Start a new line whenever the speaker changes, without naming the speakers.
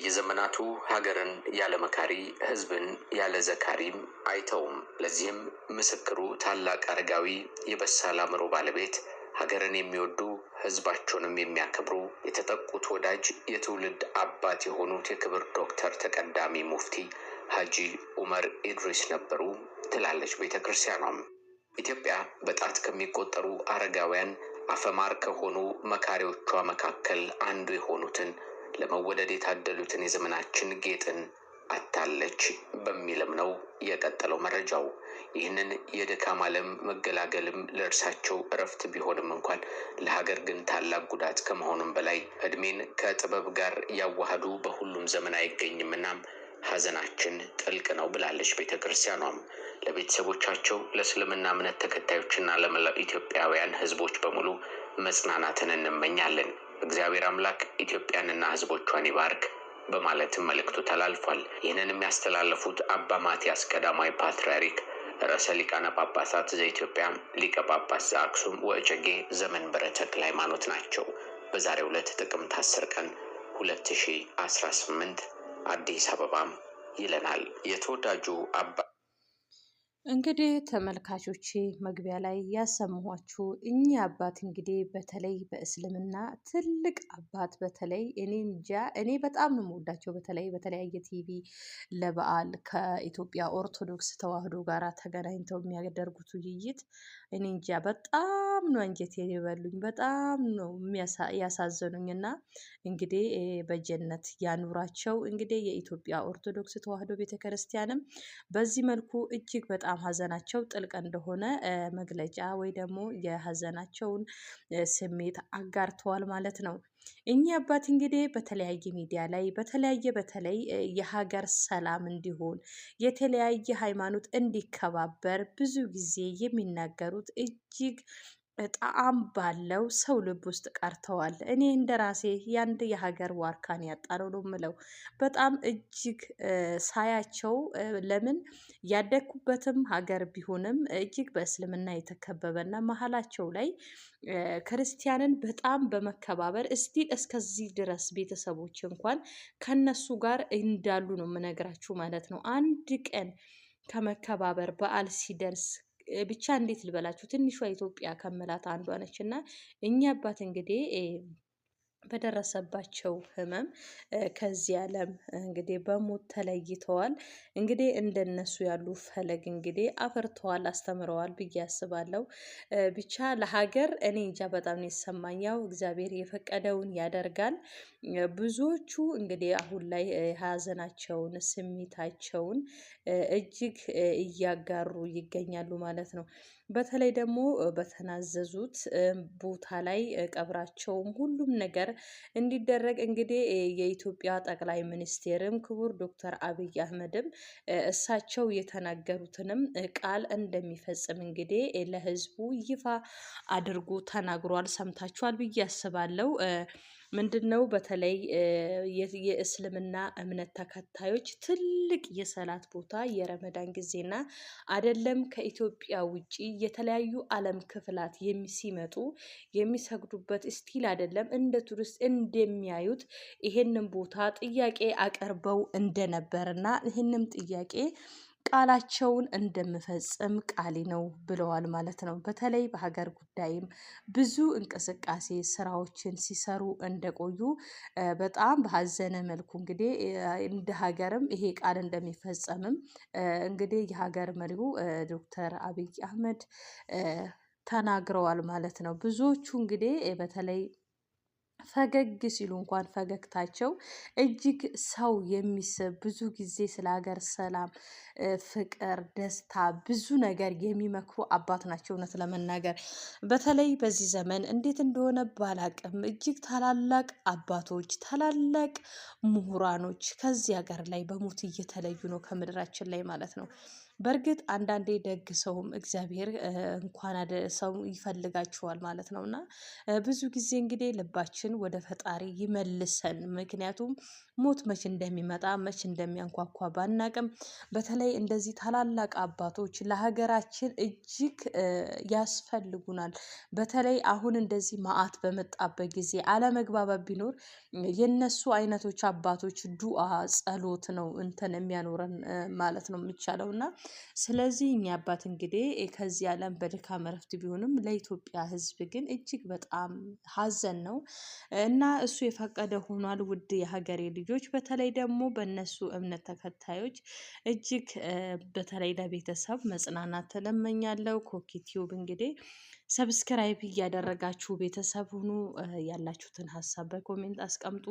የዘመናቱ ሀገርን ያለ መካሪ ህዝብን ያለ ዘካሪም አይተውም። ለዚህም ምስክሩ ታላቅ አረጋዊ የበሳል አእምሮ ባለቤት ሀገርን የሚወዱ ህዝባቸውንም የሚያከብሩ የተጠቁት ወዳጅ የትውልድ አባት የሆኑት የክብር ዶክተር ተቀዳሚ ሙፍቲ ሀጂ ዑመር ኢድሪስ ነበሩ ትላለች ቤተክርስቲያኗም። ኢትዮጵያ በጣት ከሚቆጠሩ አረጋውያን አፈማር ከሆኑ መካሪዎቿ መካከል አንዱ የሆኑትን ለመወደድ የታደሉትን የዘመናችን ጌጥን አታለች በሚልም ነው የቀጠለው መረጃው። ይህንን የድካም ዓለም መገላገልም ለእርሳቸው እረፍት ቢሆንም እንኳን ለሀገር ግን ታላቅ ጉዳት ከመሆኑም በላይ እድሜን ከጥበብ ጋር ያዋሃዱ በሁሉም ዘመን አይገኝምና ሐዘናችን ጥልቅ ነው ብላለች ቤተክርስቲያኗም። ለቤተሰቦቻቸው ለእስልምና እምነት ተከታዮችና ለመላው ኢትዮጵያውያን ህዝቦች በሙሉ መጽናናትን እንመኛለን። እግዚአብሔር አምላክ ኢትዮጵያንና ህዝቦቿን ይባርክ በማለትም መልእክቱ ተላልፏል። ይህንን የሚያስተላልፉት አባ ማቲያስ ቀዳማዊ ፓትርያርክ ርዕሰ ሊቃነ ጳጳሳት ዘኢትዮጵያ ሊቀ ጳጳስ ዘአክሱም ወእጨጌ ዘመንበረ ተክለ ሃይማኖት ናቸው። በዛሬው ዕለት ጥቅምት 10 ቀን 2018 አዲስ አበባም ይለናል የተወዳጁ አባ።
እንግዲህ ተመልካቾቼ መግቢያ ላይ ያሰማኋችሁ እኚህ አባት እንግዲህ በተለይ በእስልምና ትልቅ አባት፣ በተለይ እኔ እንጃ እኔ በጣም ነው የምወዳቸው። በተለይ በተለያየ ቲቪ ለበዓል ከኢትዮጵያ ኦርቶዶክስ ተዋህዶ ጋር ተገናኝተው የሚያደርጉት ውይይት እኔ እንጃ በጣም ነው አንጀቴ የበሉኝ፣ በጣም ነው ያሳዘኑኝ። እና እንግዲህ በጀነት ያኑራቸው። እንግዲህ የኢትዮጵያ ኦርቶዶክስ ተዋህዶ ቤተክርስቲያንም በዚህ መልኩ እጅግ በጣም ሀዘናቸው ጥልቅ እንደሆነ መግለጫ ወይ ደግሞ የሀዘናቸውን ስሜት አጋርተዋል ማለት ነው። እኚህ አባት እንግዲህ በተለያየ ሚዲያ ላይ በተለይ የሀገር ሰላም እንዲሆን የተለያየ ሃይማኖት እንዲከባበር ብዙ ጊዜ የሚናገሩት እጅግ ጣዕም ባለው ሰው ልብ ውስጥ ቀርተዋል። እኔ እንደራሴ ያንድ የሀገር ዋርካን ያጣለው ነው ምለው። በጣም እጅግ ሳያቸው ለምን ያደኩበትም ሀገር ቢሆንም እጅግ በእስልምና የተከበበና መሀላቸው ላይ ክርስቲያንን በጣም በመከባበር እስቲ እስከዚህ ድረስ ቤተሰቦች እንኳን ከነሱ ጋር እንዳሉ ነው የምነግራችሁ ማለት ነው። አንድ ቀን ከመከባበር በዓል ሲደርስ ብቻ እንዴት ልበላችሁ ትንሿ ኢትዮጵያ ከመላት አንዷ ነች። እና እኛ አባት እንግዲህ በደረሰባቸው ህመም ከዚህ ዓለም እንግዲህ በሞት ተለይተዋል። እንግዲህ እንደነሱ ያሉ ፈለግ እንግዲህ አፈርተዋል፣ አስተምረዋል ብዬ አስባለሁ። ብቻ ለሀገር እኔ እንጃ በጣም ነው የተሰማኝ። ያው እግዚአብሔር የፈቀደውን ያደርጋል። ብዙዎቹ እንግዲህ አሁን ላይ ሀዘናቸውን ስሜታቸውን እጅግ እያጋሩ ይገኛሉ ማለት ነው። በተለይ ደግሞ በተናዘዙት ቦታ ላይ ቀብራቸውም ሁሉም ነገር እንዲደረግ እንግዲህ የኢትዮጵያ ጠቅላይ ሚኒስቴርም ክቡር ዶክተር አብይ አህመድም እሳቸው የተናገሩትንም ቃል እንደሚፈጽም እንግዲህ ለህዝቡ ይፋ አድርጎ ተናግሯል። ሰምታችኋል ብዬ አስባለሁ። ምንድነው በተለይ የእስልምና እምነት ተከታዮች ትልቅ የሰላት ቦታ የረመዳን ጊዜና አይደለም ከኢትዮጵያ ውጪ የተለያዩ ዓለም ክፍላት ሲመጡ የሚሰግዱበት ስቲል አይደለም እንደ ቱሪስት እንደሚያዩት ይሄንን ቦታ ጥያቄ አቀርበው እንደነበርና ይሄንም ጥያቄ ቃላቸውን እንደምፈጽም ቃሌ ነው ብለዋል ማለት ነው። በተለይ በሀገር ጉዳይም ብዙ እንቅስቃሴ ስራዎችን ሲሰሩ እንደቆዩ በጣም በሀዘነ መልኩ እንግዲህ እንደ ሀገርም ይሄ ቃል እንደሚፈጸምም እንግዲህ የሀገር መሪው ዶክተር አብይ አህመድ ተናግረዋል ማለት ነው። ብዙዎቹ እንግዲህ በተለይ ፈገግ ሲሉ እንኳን ፈገግታቸው እጅግ ሰው የሚስብ ብዙ ጊዜ ስለ ሀገር ሰላም፣ ፍቅር፣ ደስታ ብዙ ነገር የሚመክሩ አባት ናቸው። እውነት ለመናገር በተለይ በዚህ ዘመን እንዴት እንደሆነ ባላቅም እጅግ ታላላቅ አባቶች ታላላቅ ምሁራኖች ከዚህ ሀገር ላይ በሞት እየተለዩ ነው ከምድራችን ላይ ማለት ነው። በእርግጥ አንዳንዴ ደግ ሰውም እግዚአብሔር እንኳን ሰው ይፈልጋችኋል ማለት ነው። እና ብዙ ጊዜ እንግዲህ ልባችን ወደ ፈጣሪ ይመልሰን። ምክንያቱም ሞት መች እንደሚመጣ መች እንደሚያንኳኳ ባናቅም፣ በተለይ እንደዚህ ታላላቅ አባቶች ለሀገራችን እጅግ ያስፈልጉናል። በተለይ አሁን እንደዚህ መዓት በመጣበት ጊዜ አለመግባባት ቢኖር የነሱ አይነቶች አባቶች ዱአ ጸሎት ነው እንትን የሚያኖረን ማለት ነው የሚቻለው። እና ስለዚህ እኛ አባት እንግዲህ ከዚህ ዓለም በድካም እረፍት ቢሆንም ለኢትዮጵያ ሕዝብ ግን እጅግ በጣም ሀዘን ነው እና እሱ የፈቀደ ሆኗል። ውድ የሀገሬ ልጆች፣ በተለይ ደግሞ በእነሱ እምነት ተከታዮች እጅግ በተለይ ለቤተሰብ መጽናናት ተለመኛለው። ኮኬቲዩብ እንግዲህ ሰብስክራይብ እያደረጋችሁ ቤተሰብ ሁኑ። ያላችሁትን ሀሳብ በኮሜንት አስቀምጡ።